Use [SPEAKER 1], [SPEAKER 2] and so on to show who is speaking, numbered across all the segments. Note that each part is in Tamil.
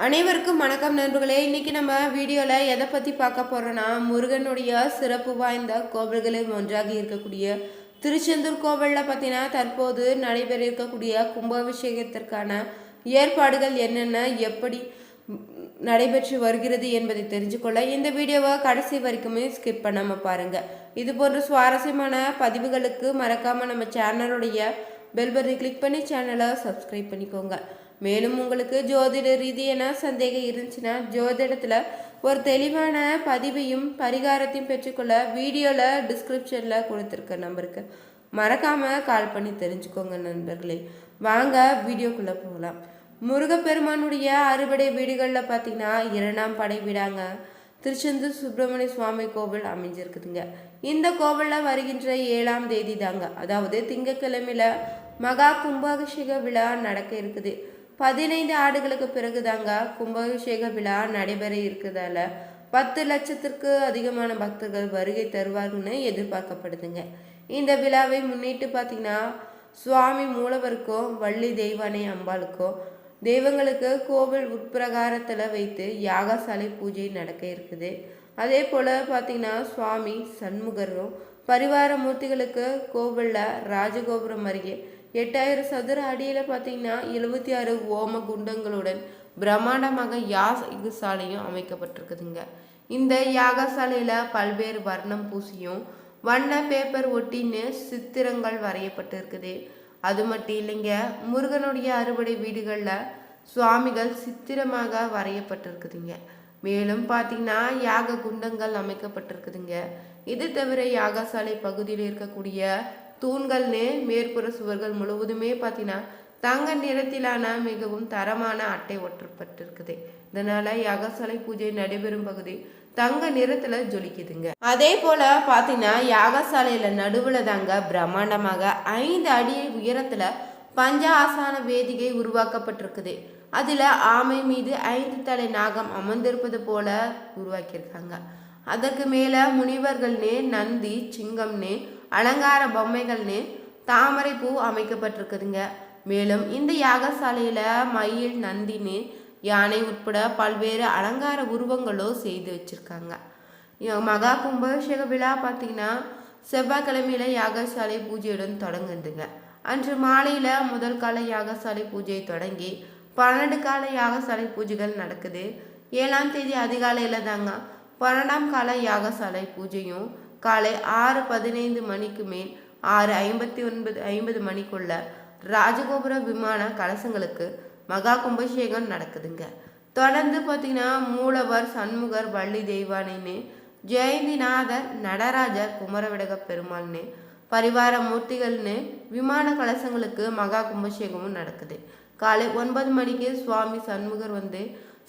[SPEAKER 1] அனைவருக்கும் வணக்கம் நண்பர்களே. இன்னைக்கு நம்ம வீடியோவில் எதை பற்றி பார்க்க போகிறோன்னா, முருகனுடைய சிறப்பு வாய்ந்த கோவில்களில் ஒன்றாக இருக்கக்கூடிய திருச்செந்தூர் கோவிலில் பார்த்தீங்கன்னா தற்போது நடைபெற இருக்கக்கூடிய கும்பாபிஷேகத்திற்கான ஏற்பாடுகள் என்னென்ன, எப்படி நடைபெற்று வருகிறது என்பதை தெரிஞ்சுக்கொள்ள இந்த வீடியோவை கடைசி வரைக்குமே ஸ்கிப் பண்ணாமல் பாருங்கள். இது போன்ற சுவாரஸ்யமான பதிவுகளுக்கு மறக்காமல் நம்ம சேனலுடைய பெல் பட்டனை கிளிக் பண்ணி சேனலை சப்ஸ்கிரைப் பண்ணிக்கோங்க. மேலும் உங்களுக்கு ஜோதிட ரீதியான சந்தேகம் இருந்துச்சுன்னா ஜோதிடத்தில் ஒரு தெளிவான பதிவையும் பரிகாரத்தையும் பெற்றுக்கொள்ள வீடியோவில் டிஸ்கிரிப்ஷனில் கொடுத்துருக்க நம்பருக்கு மறக்காமல் கால் பண்ணி தெரிஞ்சுக்கோங்க நண்பர்களே. வாங்க வீடியோக்குள்ளே போகலாம். முருகப்பெருமானுடைய அறுபடை வீடுகளில் பார்த்தீங்கன்னா 2ஆம் படை வீடாங்க திருச்செந்தூர் சுப்பிரமணிய சுவாமி கோவில் அமைஞ்சிருக்குதுங்க. இந்த கோவிலில் வருகின்ற 7ஆம் தேதி தாங்க, அதாவது திங்கட்கிழமையில மகா கும்பாபிஷேக விழா நடக்க இருக்குது. 15 ஆண்டுகளுக்கு பிறகு தாங்க கும்பாபிஷேக விழா நடைபெற இருக்கிறதால 10 லட்சத்திற்கு அதிகமான பக்தர்கள் வருகை தருவார்கள்னு எதிர்பார்க்கப்படுதுங்க. இந்த விழாவை முன்னிட்டு பார்த்தீங்கன்னா சுவாமி மூலவருக்கோ வள்ளி தெய்வானை அம்பாளுக்கோ தெய்வங்களுக்கு கோவில் உட்பிரகாரத்தில் வைத்து யாகசாலை பூஜை நடக்க இருக்குது. அதே போல் பார்த்தீங்கன்னா சுவாமி சண்முகரும் பரிவார மூர்த்திகளுக்கு கோவிலில் ராஜகோபுரம் அருகே 8000 சதுர அடியில் பார்த்தீங்கன்னா 76 ஓம குண்டங்களுடன் பிரம்மாண்டமாக யாகசாலையும் அமைக்கப்பட்டிருக்குதுங்க. இந்த யாகசாலையில் பல்வேறு வர்ணம் பூசியும் வண்ண பேப்பர் ஒட்டின்னு சித்திரங்கள் வரையப்பட்டு இருக்குது. அது மட்டும் இல்லைங்க, முருகனுடைய அறுபடை வீடுகளில் சுவாமிகள் சித்திரமாக வரையப்பட்டிருக்குதுங்க. மேலும் பார்த்தீங்கன்னா யாக குண்டங்கள் அமைக்கப்பட்டிருக்குதுங்க. இது தவிர யாகசாலை பகுதியில் இருக்கக்கூடிய தூண்கள்னு மேற்புற சுவர்கள் முழுவதுமே பார்த்தீங்கன்னா தங்க நிறத்திலான மிகவும் தரமான அட்டை ஒட்டப்பட்டிருக்குது. இதனால யாகசாலை பூஜை நடைபெறும் பகுதி தங்க நிறத்துல ஜொலிக்குதுங்க. அதே போல பார்த்தீங்கன்னா யாகசாலையில நடுவுல தாங்க பிரம்மாண்டமாக 5 அடி உயரத்துல பஞ்ச ஆசான வேதிகை உருவாக்கப்பட்டிருக்குது. அதுல ஆமை மீது 5 தலை நாகம் அமர்ந்திருப்பது போல உருவாக்கியிருக்காங்க. அதற்கு மேல முனிவர்கள்னு நந்தி சிங்கம்னு அலங்கார பொம்மைகள்னு தாமரை பூ அமைக்கப்பட்டிருக்குதுங்க. மேலும் இந்த யாகசாலையில மயில் நந்தின்னு யானை உட்பட பல்வேறு அலங்கார உருவங்களும் செய்து வச்சிருக்காங்க. மகா கும்பாபிஷேக விழா பார்த்தீங்கன்னா செவ்வாய்க்கிழமையில யாகசாலை பூஜையுடன் தொடங்குதுங்க. அன்று மாலையில முதல் கால யாகசாலை பூஜையை தொடங்கி 12 கால யாகசாலை பூஜைகள் நடக்குது. 7ஆம் தேதி அதிகாலையில தாங்க 12ஆம் கால யாகசாலை பூஜையும் காலை 6:15 மணிக்கு மேல் 6:50 மணிக்குள்ள ராஜகோபுர விமான கலசங்களுக்கு மகா கும்பாபிஷேகம் நடக்குதுங்க. தொடர்ந்து பார்த்தீங்கன்னா மூலவர் சண்முகர் வள்ளி தெய்வானின்னு ஜெயந்திநாதர் நடராஜர் குமரவிடக பெருமாள்னு பரிவார மூர்த்திகள்னு விமான கலசங்களுக்கு மகா கும்பாபிஷேகமும் நடக்குது. காலை 9 மணிக்கு சுவாமி சண்முகர் வந்து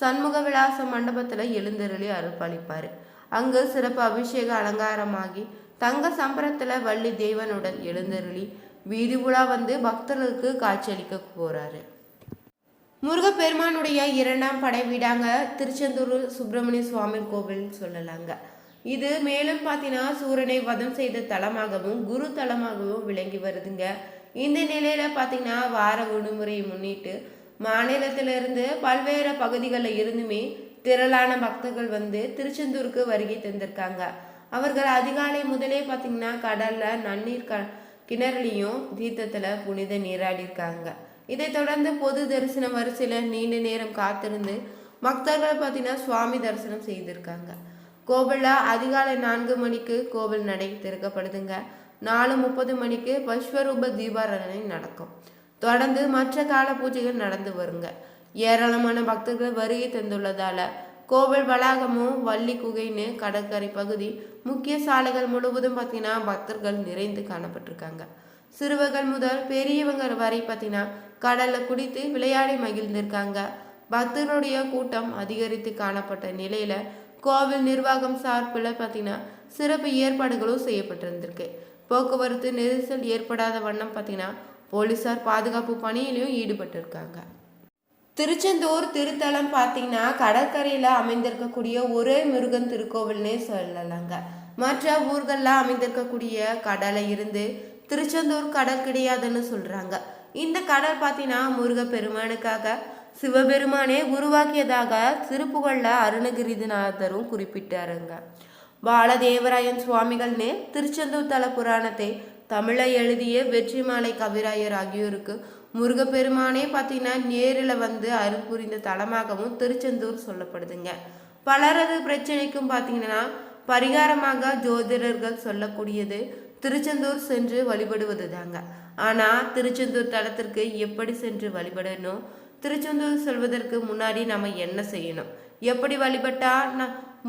[SPEAKER 1] சண்முக விலாச மண்டபத்தில் எழுந்தருளி அருள்பாலிப்பார். அங்கு சிறப்பு அபிஷேக அலங்காரமாகி தங்க சம்பரத்தில் வள்ளி தெய்வனுடன் எழுந்தருளி வீதி உலா வந்து பக்தர்களுக்கு காட்சியளிக்க போறாரு. முருகப்பெருமானுடைய 2ஆம் படை வீடாங்க திருச்செந்தூர் சுப்பிரமணிய சுவாமி கோவில் சொல்லலாங்க. இது மேலும் பார்த்தீங்கன்னா சூரனை வதம் செய்த தலமாகவும் குரு தலமாகவும் விளங்கி வருதுங்க. இந்த நிலையில பார்த்தீங்கன்னா வார விடுமுறையை முன்னிட்டு மாநிலத்திலிருந்து பல்வேறு பகுதிகளில் இருந்துமே திரளான பக்தர்கள் வந்து திருச்செந்தூருக்கு வருகை தந்திருக்காங்க. அவர்கள் அதிகாலை முதலே பார்த்தீங்கன்னா கடல்ல நன்னீர் கிணறுலையும் தீர்த்தத்துல புனித நீராடி இருக்காங்க. இதை தொடர்ந்து பொது தரிசன வரிசையில நீண்ட நேரம் காத்திருந்து பக்தர்கள் பார்த்தீங்கன்னா சுவாமி தரிசனம் செய்திருக்காங்க. கோவில்ல அதிகாலை 4 மணிக்கு கோவில் நடை திறக்கப்படுதுங்க. 4:30 மணிக்கு பஸ்வரூப தீபாராதனை நடக்கும். தொடர்ந்து மற்ற கால பூஜைகள் நடந்து வருங்க. ஏராளமான பக்தர்கள் வருகை தந்துள்ளதால கோவில் வளாகமும் வள்ளி குகைன்னு கடற்கரை பகுதி முக்கிய சாலைகள் முழுவதும் பார்த்தீங்கன்னா பக்தர்கள் நிறைந்து காணப்பட்டிருக்காங்க. சிறுவர்கள் முதல் பெரியவங்க வரை பார்த்தீங்கன்னா கடல்ல குடித்து விளையாடி மகிழ்ந்திருக்காங்க. பக்தர்களுடைய கூட்டம் அதிகரித்து காணப்பட்ட நிலையில கோவில் நிர்வாகம் சார்பில் பார்த்தீங்கன்னா சிறப்பு ஏற்பாடுகளும் செய்யப்பட்டிருந்திருக்கு. போக்குவரத்து நெரிசல் ஏற்படாத வண்ணம் பார்த்தீங்கன்னா போலீசார் பாதுகாப்பு பணியிலையும் ஈடுபட்டு இருக்காங்க. திருச்செந்தூர் திருத்தலம் பார்த்தீங்கன்னா கடற்கரையில் அமைந்திருக்கக்கூடிய ஒரே முருகன் திருக்கோவில்னே சொல்லலாங்க. மற்ற ஊர்களில் அமைந்திருக்கக்கூடிய கடலை இருந்து திருச்செந்தூர் கடல் கிடையாதுன்னு சொல்கிறாங்க. இந்த கடல் பார்த்தீங்கன்னா முருக பெருமானுக்காக சிவபெருமானே உருவாக்கியதாக திருப்புகழ்ல அருணகிரிநாதரும் குறிப்பிட்டாருங்க. பாலதேவராயன் சுவாமிகள்னு திருச்செந்தூர் தல புராணத்தை தமிழை எழுதிய வெற்றிமாலை கவிராயர் ஆகியோருக்கு முருகப்பெருமானே பார்த்தீங்கன்னா நேரில் வந்து அருள் புரிந்த தலமாகவும் திருச்செந்தூர் சொல்லப்படுதுங்க. பலரது பிரச்சனைக்கும் பார்த்தீங்கன்னா பரிகாரமாக ஜோதிடர்கள் சொல்லக்கூடியது திருச்செந்தூர் சென்று வழிபடுவது தாங்க. ஆனால் திருச்செந்தூர் தலத்திற்கு எப்படி சென்று வழிபடணும், திருச்செந்தூர் செல்வதற்கு முன்னாடி நம்ம என்ன செய்யணும், எப்படி வழிபட்டா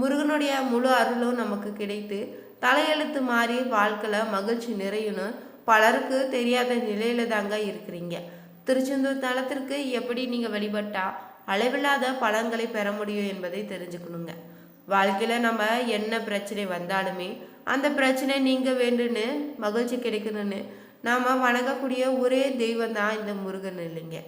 [SPEAKER 1] முருகனுடைய முழு அருளும் நமக்கு கிடைத்து தலையெழுத்து மாறி வாழ்க்கையில் மகிழ்ச்சி நிறையணும் பலருக்கு தெரியாத நிலையில தாங்க இருக்கிறீங்க. திருச்செந்தூர் தலத்திற்கு எப்படி நீங்கள் வழிபட்டா அளவில்லாத பலன்களை பெற முடியும் என்பதை தெரிஞ்சுக்கணுங்க. வாழ்க்கையில் நம்ம என்ன பிரச்சனை வந்தாலுமே அந்த பிரச்சனை நீங்க வேண்டுன்னு மகிழ்ச்சி கிடைக்கணும்னு நாம் வணங்கக்கூடிய ஒரே தெய்வம் தான் இந்த முருகன் இல்லைங்க.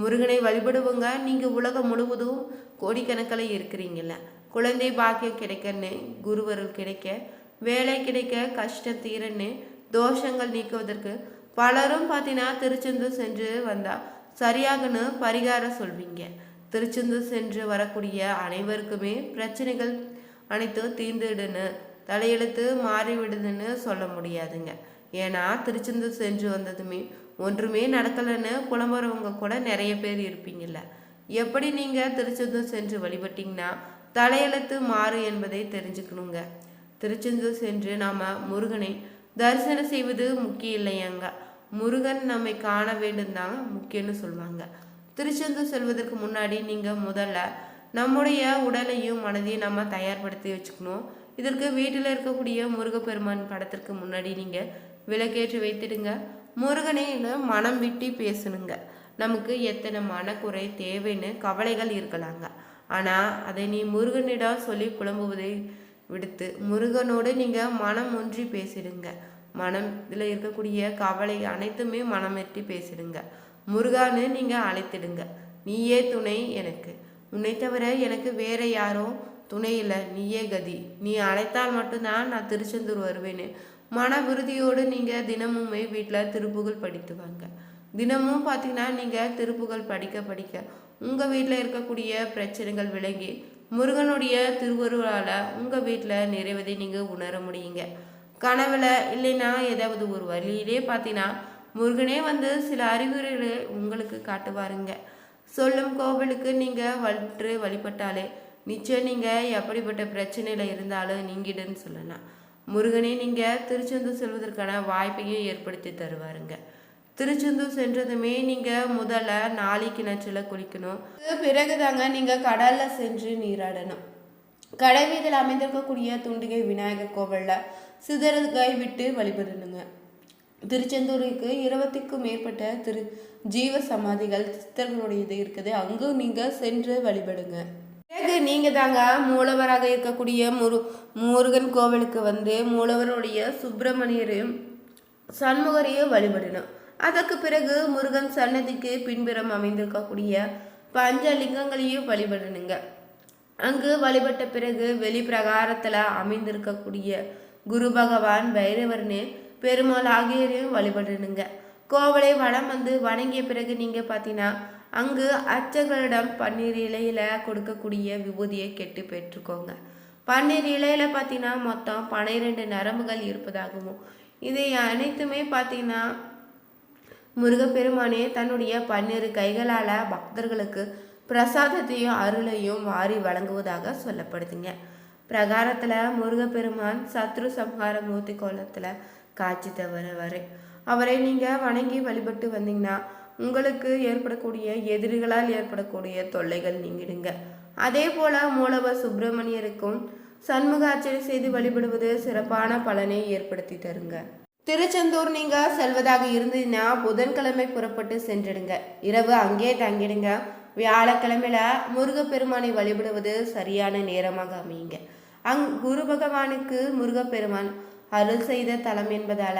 [SPEAKER 1] முருகனை வழிபடுவங்க நீங்கள் உலகம் முழுவதும் கோடிக்கணக்கில் இருக்கிறீங்கள. குழந்தை பாக்கியம் கிடைக்கன்னு, குருவருள் கிடைக்க, வேலை கிடைக்க, கஷ்டம் தீரன்னு, தோஷங்கள் நீக்குவதற்கு பலரும் பார்த்தீங்கன்னா திருச்செந்தூர் சென்று வந்தால் சரியாகன்னு பரிகாரம் சொல்வீங்க. திருச்செந்தூர் சென்று வரக்கூடிய அனைவருக்குமே பிரச்சனைகள் அனைத்தும் தீர்ந்துடுன்னு, தலையெழுத்து மாறிவிடுதுன்னு சொல்ல முடியாதுங்க. ஏன்னா திருச்செந்தூர் சென்று வந்ததுமே ஒன்றுமே நடக்கலைன்னு புலம்புறவங்க கூட நிறைய பேர் இருப்பீங்கள்ல. எப்படி நீங்கள் திருச்செந்தூர் சென்று வழிபட்டிங்கன்னா தலையெழுத்து மாறு என்பதை தெரிஞ்சுக்கணுங்க. திருச்செந்தூர் சென்று நாம் முருகனை தரிசனம் செய்வது முக்கியம் இல்லையாங்க, முருகன் நம்மை காண வேண்டும் தாங்க முக்கியம்னு சொல்லுவாங்க. திருச்செந்தூர் செல்வதற்கு முன்னாடி நீங்கள் முதல்ல நம்முடைய உடலையும் மனதையும் நம்ம தயார்படுத்தி வச்சுக்கணும். இதற்கு வீட்டில் இருக்கக்கூடிய முருகப்பெருமான் படத்திற்கு முன்னாடி நீங்கள் விளக்கேற்றி வைத்திடுங்க. முருகனையில் மனம் விட்டு பேசணுங்க. நமக்கு எத்தனை மனக்குறை தேவைன்னு கவலைகள் இருக்கலாங்க. ஆனால் அதை நீ முருகனிடம் சொல்லி புலம்புவதை விடுத்து முருகனோடு நீங்கள் மனம் ஒன்றி பேசிடுங்க. மனத்தில் இருக்கக்கூடிய கவலை அனைத்துமே மனம் எட்டி பேசிடுங்க. முருகான்னு நீங்கள் அழைத்திடுங்க. நீயே துணை எனக்கு, உன்னை தவிர எனக்கு வேற யாரும் துணை இல்லை, நீயே கதி, நீ அழைத்தால் மட்டும்தான் நான் திருச்செந்தூர் வருவேன்னு மன விருதியோடு நீங்கள் தினமுமே வீட்டில் திருப்புகழ் படித்து வாங்க. தினமும் பார்த்தீங்கன்னா நீங்கள் திருப்புகழ் படிக்க படிக்க உங்கள் வீட்டில் இருக்கக்கூடிய பிரச்சனைகள் விளங்கி முருகனுடைய திருவருளால் உங்கள் வீட்டில் நிறைவதை நீங்கள் உணர முடியுங்க. கனவுல இல்லைன்னா ஏதாவது ஒரு வழியிலே பார்த்தீங்கன்னா முருகனே வந்து சில அறிகுறிகளை உங்களுக்கு காட்டுவாருங்க. சொல்லும் கோவிலுக்கு நீங்கள் வழிபட்டாலே நிச்சயம் நீங்கள் எப்படிப்பட்ட பிரச்சனையில் இருந்தாலும் நீங்கிடுன்னு சொல்லலாம். முருகனே நீங்கள் திருச்செந்தூர் செல்வதற்கான வாய்ப்பையும் ஏற்படுத்தி தருவாருங்க. திருச்செந்தூர் சென்றதுமே நீங்கள் முதல்ல நாளைக்கு கிணற்றில் குளிக்கணும். பிறகு தாங்க நீங்கள் கடலில் சென்று நீராடணும். கடை வீதியில் அமைந்திருக்கக்கூடிய துண்டிகை விநாயகர் கோவிலில் சிதறுகை விட்டு வழிபடணுங்க. திருச்செந்தூருக்கு 20க்கும் மேற்பட்ட ஜீவ சமாதிகள் சித்தர்களுடையது இருக்குது, அங்கும் நீங்கள் சென்று வழிபடுங்க. பிறகு நீங்கள் தாங்க மூலவராக இருக்கக்கூடிய முருகன் கோவிலுக்கு வந்து மூலவருடைய சுப்பிரமணியரையும் சண்முகரையும் வழிபடணும். அதற்கு பிறகு முருகன் சன்னதிக்கு பின்புறம் அமைந்திருக்கக்கூடிய பஞ்சலிங்கங்களையும் வழிபடணுங்க. அங்கு வழிபட்ட பிறகு வெளி பிரகாரத்தில் அமைந்திருக்கக்கூடிய குரு பகவான், பைரவர்னு, பெருமாள் ஆகியோரையும் வழிபடணுங்க. கோவிலை வளம் வந்து வணங்கிய பிறகு நீங்கள் பார்த்தீங்கன்னா அங்கு அர்ச்சகர்களிடம் பன்னீர் இலையில் கொடுக்கக்கூடிய விபூதியை கெட்டு பெற்றுக்கோங்க. பன்னீர் இலையில் பார்த்தீங்கன்னா மொத்தம் 12 நரம்புகள் இருப்பதாகவும் இதை அனைத்துமே பார்த்தீங்கன்னா முருகப்பெருமானே தன்னுடைய 12 கைகளால் பக்தர்களுக்கு பிரசாதத்தையும் அருளையும் வாரி வழங்குவதாக சொல்லப்படுதுங்க. பிரகாரத்தில் முருகப்பெருமான் சத்ரு சம்ஹார மூர்த்தி கோலத்தில் காட்சி தவறவரை அவரை நீங்கள் வணங்கி வழிபட்டு வந்தீங்கன்னா உங்களுக்கு ஏற்படக்கூடிய எதிரிகளால் ஏற்படக்கூடிய தொல்லைகள் நீங்கிடுங்க. அதே போல் மூலவர் சுப்பிரமணியருக்கும் சண்முக அர்ச்சனை செய்து வழிபடுவது சிறப்பான பலனை ஏற்படுத்தி தருங்க. திருச்செந்தூர் நீங்கள் செல்வதாக இருந்ததுன்னா புதன்கிழமை புறப்பட்டு சென்றிடுங்க. இரவு அங்கே தங்கிடுங்க. வியாழக்கிழமையில முருகப்பெருமானை வழிபடுவது சரியான நேரமாக அமையுங்க. குரு பகவானுக்கு முருகப்பெருமான் அருள் செய்த தலம் என்பதால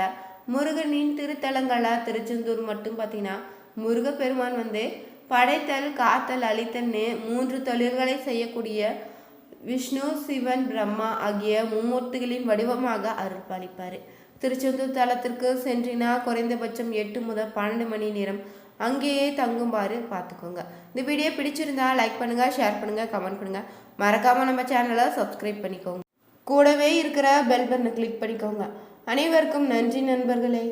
[SPEAKER 1] முருகனின் திருத்தலங்களா திருச்செந்தூர் மட்டும் பார்த்தீங்கன்னா முருகப்பெருமான் வந்து படைத்தல், காத்தல், அழித்தல்னு 3 தொழில்களை செய்யக்கூடிய விஷ்ணு, சிவன், பிரம்மா ஆகிய மும்மூர்த்திகளின் வடிவமாக அருள் பாலிப்பார். திருச்செந்தூர் தலத்திற்கு சென்றினா குறைந்தபட்சம் 8 முதல் 12 மணி நேரம் அங்கேயே தங்குமாறு பார்த்துக்கோங்க. இந்த வீடியோ பிடிச்சிருந்தா லைக் பண்ணுங்கள், ஷேர் பண்ணுங்கள், கமெண்ட் பண்ணுங்கள். மறக்காமல் நம்ம சேனலை சப்ஸ்கிரைப் பண்ணிக்கோங்க. கூடவே இருக்கிற பெல் பட்டனை கிளிக் பண்ணிக்கோங்க. அனைவருக்கும் நன்றி நண்பர்களே.